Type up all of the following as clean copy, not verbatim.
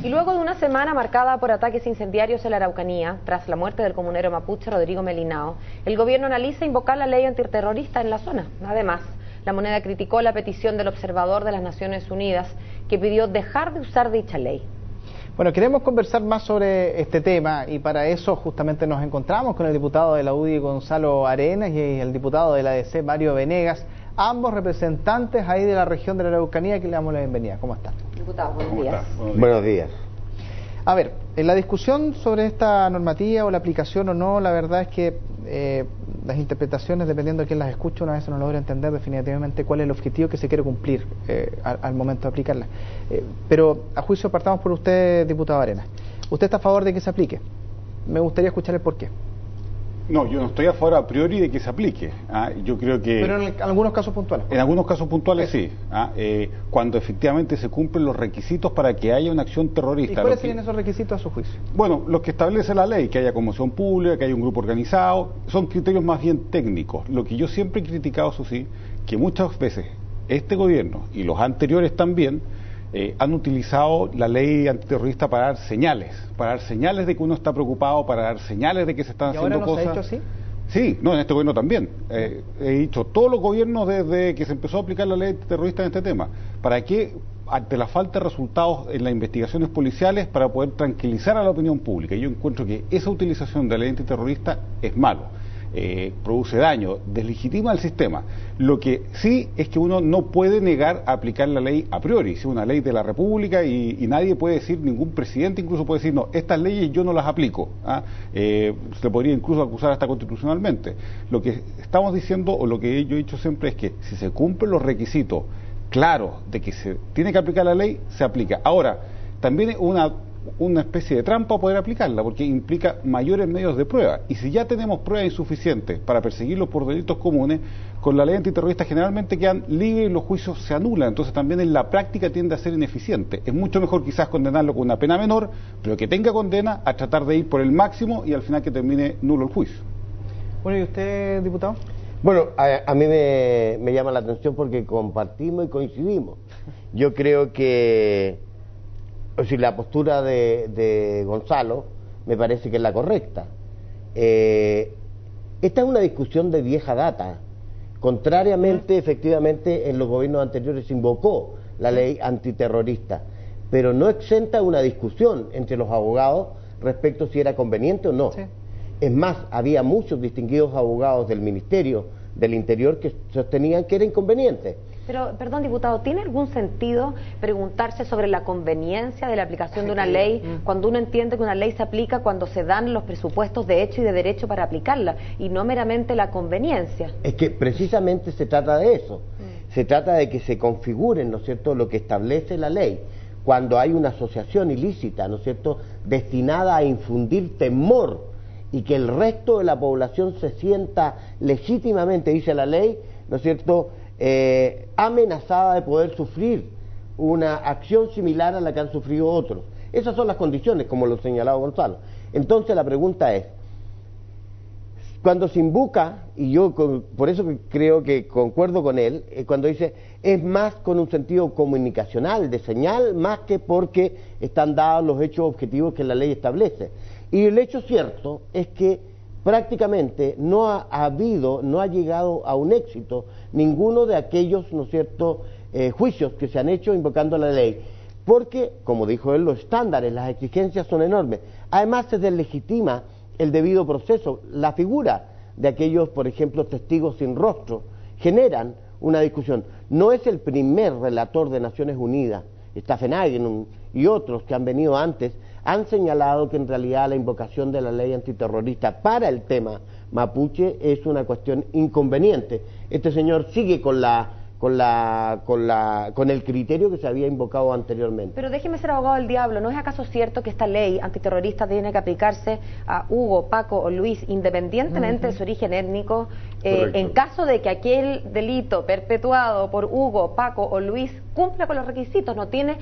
Y luego de una semana marcada por ataques incendiarios en la Araucanía, tras la muerte del comunero mapuche Rodrigo Melinao, el gobierno analiza invocar la ley antiterrorista en la zona. Además, La Moneda criticó la petición del observador de las Naciones Unidas, que pidió dejar de usar dicha ley. Bueno, queremos conversar más sobre este tema y para eso justamente nos encontramos con el diputado de la UDI, Gonzalo Arenas, y el diputado de la ADC, Mario Venegas, ambos representantes ahí de la región de la Araucanía, que le damos la bienvenida. ¿Cómo están? Diputado, buenos días. Buenos días. A ver, en la discusión sobre esta normativa o la aplicación o no, la verdad es que las interpretaciones, dependiendo de quién las escucha, una vez no logra entender definitivamente cuál es el objetivo que se quiere cumplir al momento de aplicarla. Pero a juicio partamos por usted, diputado Arenas. ¿Usted está a favor de que se aplique? Me gustaría escuchar el porqué. No, yo no estoy a favor a priori de que se aplique. Yo creo que... Pero en algunos casos puntuales. En algunos casos puntuales sí. Cuando efectivamente se cumplen los requisitos para que haya una acción terrorista. ¿Y cuáles serían esos requisitos a su juicio? Bueno, los que establece la ley, que haya conmoción pública, que haya un grupo organizado, son criterios más bien técnicos. Lo que yo siempre he criticado, eso sí, que muchas veces este gobierno y los anteriores también han utilizado la ley antiterrorista para dar señales de que uno está preocupado, para dar señales de que se están haciendo cosas. ¿Y ahora no se ha hecho así? Sí, no, en este gobierno también. He dicho, todos los gobiernos desde que se empezó a aplicar la ley antiterrorista en este tema. ¿Para qué? Ante la falta de resultados en las investigaciones policiales, para poder tranquilizar a la opinión pública. Y yo encuentro que esa utilización de la ley antiterrorista es malo. Produce daño, deslegitima el sistema. Lo que sí es que uno no puede negar a aplicar la ley a priori, es una ley de la República y nadie puede decir, ningún presidente incluso puede decir, no, estas leyes yo no las aplico. Se podría incluso acusar hasta constitucionalmente. Lo que estamos diciendo, o lo que yo he dicho siempre, es que si se cumplen los requisitos claros de que se tiene que aplicar la ley, se aplica. Ahora, también es una especie de trampa poder aplicarla, porque implica mayores medios de prueba. Y si ya tenemos pruebas insuficientes para perseguirlos por delitos comunes, con la ley antiterrorista generalmente quedan libres y los juicios se anulan. Entonces también en la práctica tiende a ser ineficiente. Es mucho mejor quizás condenarlo con una pena menor, pero que tenga condena, a tratar de ir por el máximo y al final que termine nulo el juicio. Bueno, ¿y usted, diputado? Bueno, a mí me llama la atención porque compartimos y coincidimos. Yo creo que... O sea, la postura de Gonzalo me parece que es la correcta. Esta es una discusión de vieja data. Contrariamente, efectivamente, en los gobiernos anteriores se invocó la ley antiterrorista, pero no exenta una discusión entre los abogados respecto si era conveniente o no. Sí. Es más, había muchos distinguidos abogados del Ministerio del Interior que sostenían que era inconveniente. Pero, perdón, diputado, ¿tiene algún sentido preguntarse sobre la conveniencia de la aplicación de una ley cuando uno entiende que una ley se aplica cuando se dan los presupuestos de hecho y de derecho para aplicarla y no meramente la conveniencia? Es que precisamente se trata de eso. Se trata de que se configuren, ¿no es cierto?, lo que establece la ley. Cuando hay una asociación ilícita, ¿no es cierto?, destinada a infundir temor y que el resto de la población se sienta legítimamente, dice la ley, ¿no es cierto?, amenazada de poder sufrir una acción similar a la que han sufrido otros. Esas son las condiciones, como lo señalaba Gonzalo. Entonces la pregunta es, cuando se invoca, y yo por eso creo que concuerdo con él, cuando dice, es más con un sentido comunicacional, de señal, más que porque están dados los hechos objetivos que la ley establece. Y el hecho cierto es que prácticamente no ha llegado a un éxito ninguno de aquellos, ¿no es cierto?, juicios que se han hecho invocando la ley, porque, como dijo él, los estándares, las exigencias son enormes. Además se deslegitima el debido proceso, la figura de aquellos, por ejemplo, testigos sin rostro, generan una discusión. No es el primer relator de Naciones Unidas, Steffenhagen y otros que han venido antes, han señalado que en realidad la invocación de la ley antiterrorista para el tema mapuche es una cuestión inconveniente. Este señor sigue con el criterio que se había invocado anteriormente. Pero déjeme ser abogado del diablo, ¿no es acaso cierto que esta ley antiterrorista tiene que aplicarse a Hugo, Paco o Luis independientemente de su origen étnico? En caso de que aquel delito perpetuado por Hugo, Paco o Luis cumpla con los requisitos, no tiene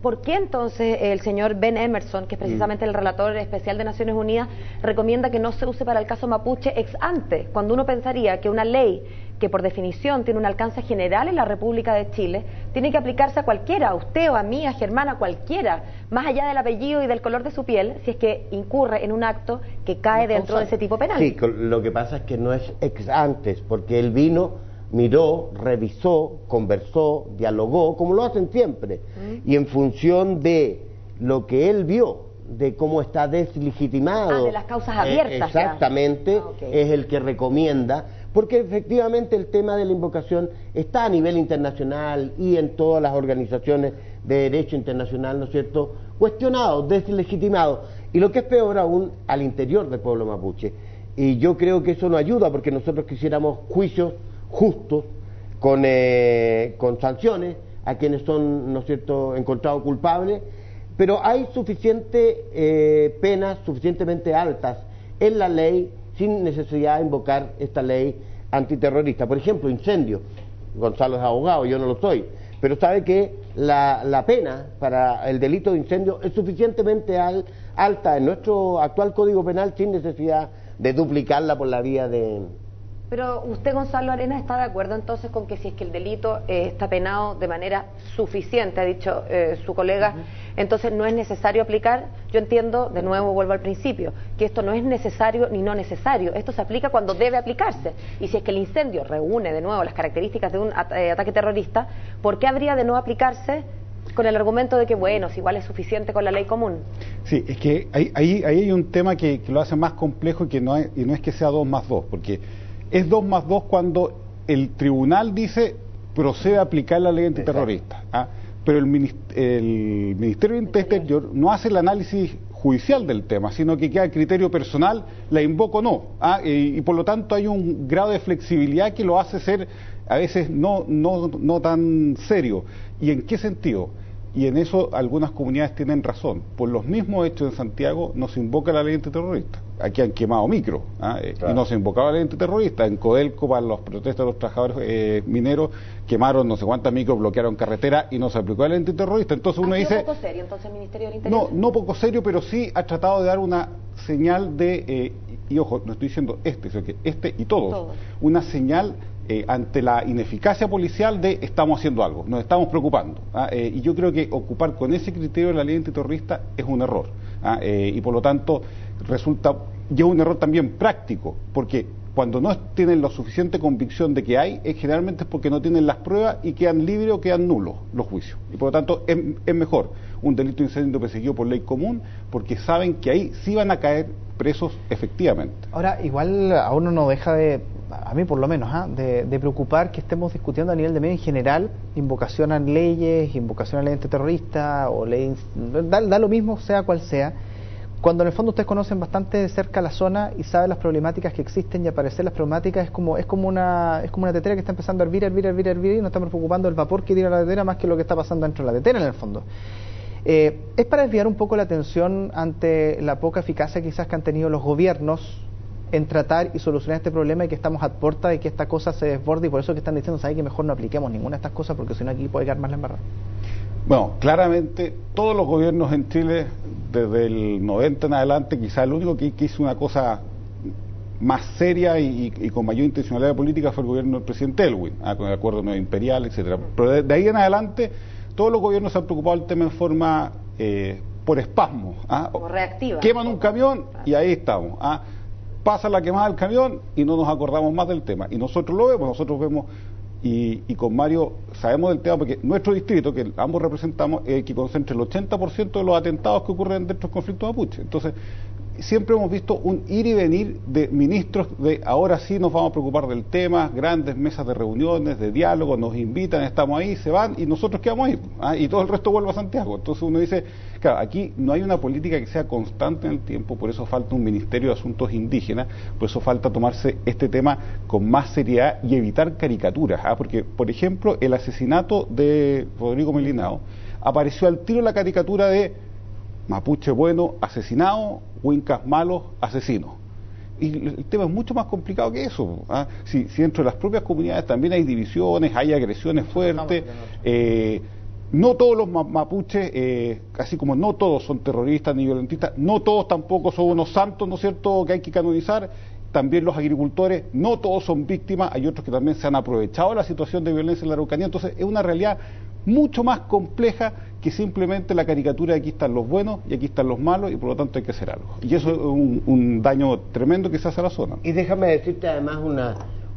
¿por qué entonces el señor Ben Emerson, que es precisamente el relator especial de Naciones Unidas, recomienda que no se use para el caso mapuche ex ante, cuando uno pensaría que una ley que por definición tiene un alcance general en la República de Chile, tiene que aplicarse a cualquiera, a usted o a mí, a Germán, a cualquiera, más allá del apellido y del color de su piel, si es que incurre en un acto que cae dentro de ese tipo penal. Sí, lo que pasa es que no es ex antes, porque él vino, miró, revisó, conversó, dialogó, como lo hacen siempre, y en función de lo que él vio, de cómo está deslegitimado, de las causas abiertas, exactamente, okay, es el que recomienda, porque efectivamente el tema de la invocación está a nivel internacional y en todas las organizaciones de derecho internacional, ¿no es cierto?, cuestionado, deslegitimado, y lo que es peor aún, al interior del pueblo mapuche. Y yo creo que eso no ayuda, porque nosotros quisiéramos juicios justos, con sanciones a quienes son, ¿no es cierto?, encontrados culpables, pero hay suficiente penas suficientemente altas en la ley sin necesidad de invocar esta ley antiterrorista. Por ejemplo, incendio. Gonzalo es abogado, yo no lo soy, pero sabe que la pena para el delito de incendio es suficientemente alta en nuestro actual Código Penal sin necesidad de duplicarla por la vía de... Pero usted, Gonzalo Arenas, ¿está de acuerdo entonces con que si es que el delito está penado de manera suficiente, ha dicho su colega, entonces no es necesario aplicar? Yo entiendo, de nuevo vuelvo al principio, que esto no es necesario ni no necesario, esto se aplica cuando debe aplicarse, y si es que el incendio reúne de nuevo las características de un ataque terrorista, ¿por qué habría de no aplicarse con el argumento de que, bueno, si igual es suficiente con la ley común? Sí, es que ahí hay un tema que lo hace más complejo y no es que sea 2 más 2, porque es 2 más 2 cuando el tribunal dice procede a aplicar la ley antiterrorista, ¿ah? Pero el Ministerio del Interior no hace el análisis judicial del tema, sino que queda a criterio personal, la invoco o no, ¿ah? Y por lo tanto hay un grado de flexibilidad que lo hace ser a veces no tan serio. ¿Y en qué sentido? Y en eso algunas comunidades tienen razón. Por los mismos hechos en Santiago no se invoca la ley antiterrorista. Aquí han quemado micro, claro, y no se invocaba la ley antiterrorista. En Codelco, para las protestas de los trabajadores mineros, quemaron no sé cuántas micros, bloquearon carretera y no se aplicó la ley antiterrorista. Entonces uno dice... poco serio entonces el Ministerio del Interior? No poco serio, pero sí ha tratado de dar una señal de... y ojo, no estoy diciendo sino que y todos. Una señal ante la ineficacia policial de estamos haciendo algo, nos estamos preocupando, y yo creo que ocupar con ese criterio la ley antiterrorista es un error, y por lo tanto resulta ya un error también práctico, porque cuando no tienen la suficiente convicción de que hay, generalmente es porque no tienen las pruebas y quedan libres o quedan nulos los juicios, y por lo tanto es mejor un delito de incendio perseguido por ley común, porque saben que ahí sí van a caer presos efectivamente. Ahora, igual a uno no deja de, a mí por lo menos, de preocupar que estemos discutiendo a nivel de medio en general, invocación a leyes, invocación a ley antiterrorista, o ley, da lo mismo sea cual sea, cuando en el fondo ustedes conocen bastante de cerca la zona y saben las problemáticas que existen, y aparecer las problemáticas es como una tetera que está empezando a hervir y nos estamos preocupando del vapor que tira la tetera más que lo que está pasando dentro de la tetera en el fondo. Es para desviar un poco la atención ante la poca eficacia quizás que han tenido los gobiernos en tratar y solucionar este problema, y que estamos a puerta de que esta cosa se desborde, y por eso que están diciendo, ¿sabes?, que mejor no apliquemos ninguna de estas cosas porque si no aquí puede quedar más la embarrada. Bueno, claramente todos los gobiernos en Chile desde el 90 en adelante, quizás el único que hizo una cosa más seria y con mayor intencionalidad política fue el gobierno del presidente Elwin, con el acuerdo medio imperial, etcétera. Pero de ahí en adelante todos los gobiernos se han preocupado del tema en forma por espasmo, como reactiva. Queman un camión y ahí estamos, pasa la quemada del camión y no nos acordamos más del tema, y nosotros vemos y con Mario sabemos del tema porque nuestro distrito, que ambos representamos, es el que concentra el 80% de los atentados que ocurren dentro del conflicto mapuche. Entonces siempre hemos visto un ir y venir de ministros de ahora sí nos vamos a preocupar del tema, grandes mesas de reuniones, de diálogo, nos invitan, estamos ahí, se van y nosotros quedamos ahí, y todo el resto vuelve a Santiago. Entonces uno dice, claro, aquí no hay una política que sea constante en el tiempo, por eso falta un Ministerio de Asuntos Indígenas, por eso falta tomarse este tema con más seriedad y evitar caricaturas, porque, por ejemplo, el asesinato de Rodrigo Melinao apareció al tiro la caricatura de mapuche bueno, asesinado, huincas malos, asesinos. Y el tema es mucho más complicado que eso. Si dentro de las propias comunidades también hay divisiones, hay agresiones fuertes, no todos los mapuches, así como no todos son terroristas ni violentistas, no todos tampoco son unos santos, ¿no es cierto?, que hay que canonizar, también los agricultores, no todos son víctimas, hay otros que también se han aprovechado de la situación de violencia en la Araucanía, entonces es una realidad mucho más compleja que simplemente la caricatura de aquí están los buenos y aquí están los malos y por lo tanto hay que hacer algo. Y eso es un daño tremendo que se hace a la zona. Y déjame decirte además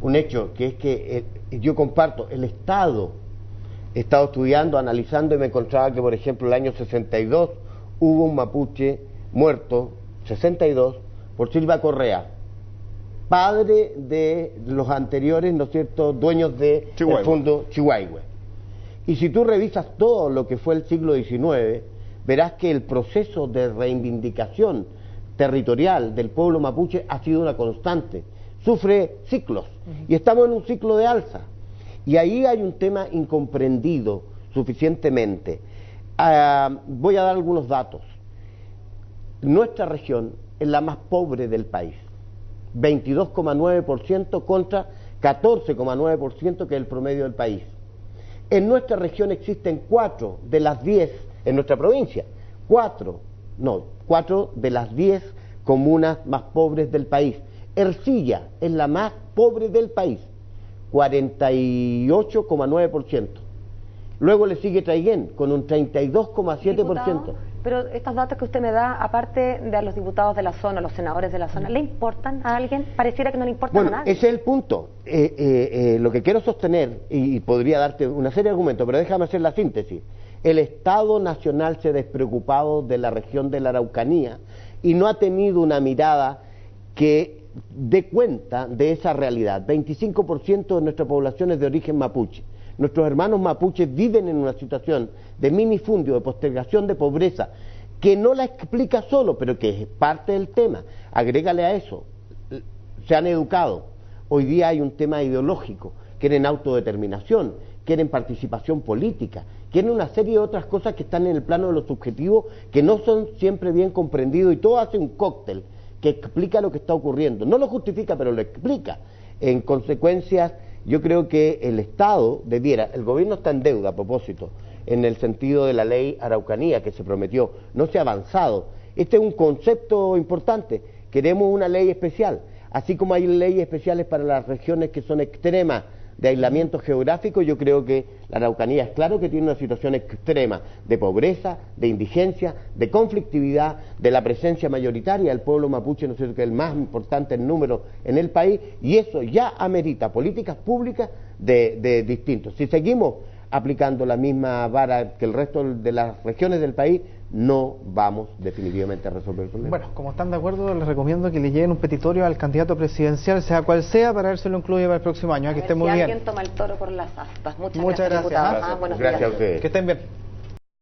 un hecho, que es que yo comparto, el Estado, he estado estudiando, analizando y me encontraba que por ejemplo el año 62 hubo un mapuche muerto, 62, por Silva Correa, padre de los anteriores, ¿no es cierto?, dueños del fondo Chihuahua. Y si tú revisas todo lo que fue el siglo XIX, verás que el proceso de reivindicación territorial del pueblo mapuche ha sido una constante, sufre ciclos, y estamos en un ciclo de alza. Y ahí hay un tema incomprendido suficientemente. Voy a dar algunos datos. Nuestra región es la más pobre del país, 22,9% contra 14,9% que es el promedio del país. En nuestra región existen 4 de las 10, en nuestra provincia, 4 de las 10 comunas más pobres del país. Ercilla es la más pobre del país, 48,9%. Luego le sigue Traiguén con un 32,7%. Pero estos datos que usted me da, aparte de a los diputados de la zona, los senadores de la zona, ¿le importan a alguien? Pareciera que no le importan a nadie. Ese es el punto. Lo que quiero sostener, y podría darte una serie de argumentos, pero déjame hacer la síntesis. El Estado Nacional se ha despreocupado de la región de la Araucanía y no ha tenido una mirada que dé cuenta de esa realidad. 25% de nuestra población es de origen mapuche. Nuestros hermanos mapuches viven en una situación de minifundio, de postergación de pobreza, que no la explica solo, pero que es parte del tema. Agrégale a eso, se han educado. Hoy día hay un tema ideológico, quieren autodeterminación, quieren participación política, quieren una serie de otras cosas que están en el plano de lo subjetivo, que no son siempre bien comprendidos, y todo hace un cóctel que explica lo que está ocurriendo. No lo justifica, pero lo explica. En consecuencias, yo creo que el Estado debiera, el gobierno está en deuda a propósito, en el sentido de la ley Araucanía que se prometió, no se ha avanzado. Este es un concepto importante, queremos una ley especial, así como hay leyes especiales para las regiones que son extremas de aislamiento geográfico. Yo creo que la Araucanía es claro que tiene una situación extrema de pobreza, de indigencia, de conflictividad, de la presencia mayoritaria del pueblo mapuche, ¿no es cierto?, que es el más importante en número en el país, y eso ya amerita políticas públicas de distintos. Si seguimos aplicando la misma vara que el resto de las regiones del país, no vamos definitivamente a resolver el problema. Bueno, como están de acuerdo, les recomiendo que le lleguen un petitorio al candidato presidencial, sea cual sea, para ver si lo incluye para el próximo año. Que estén muy bien. Alguien toma el toro por las astas. Muchas gracias. Buenos días. Gracias a ustedes. Que estén bien.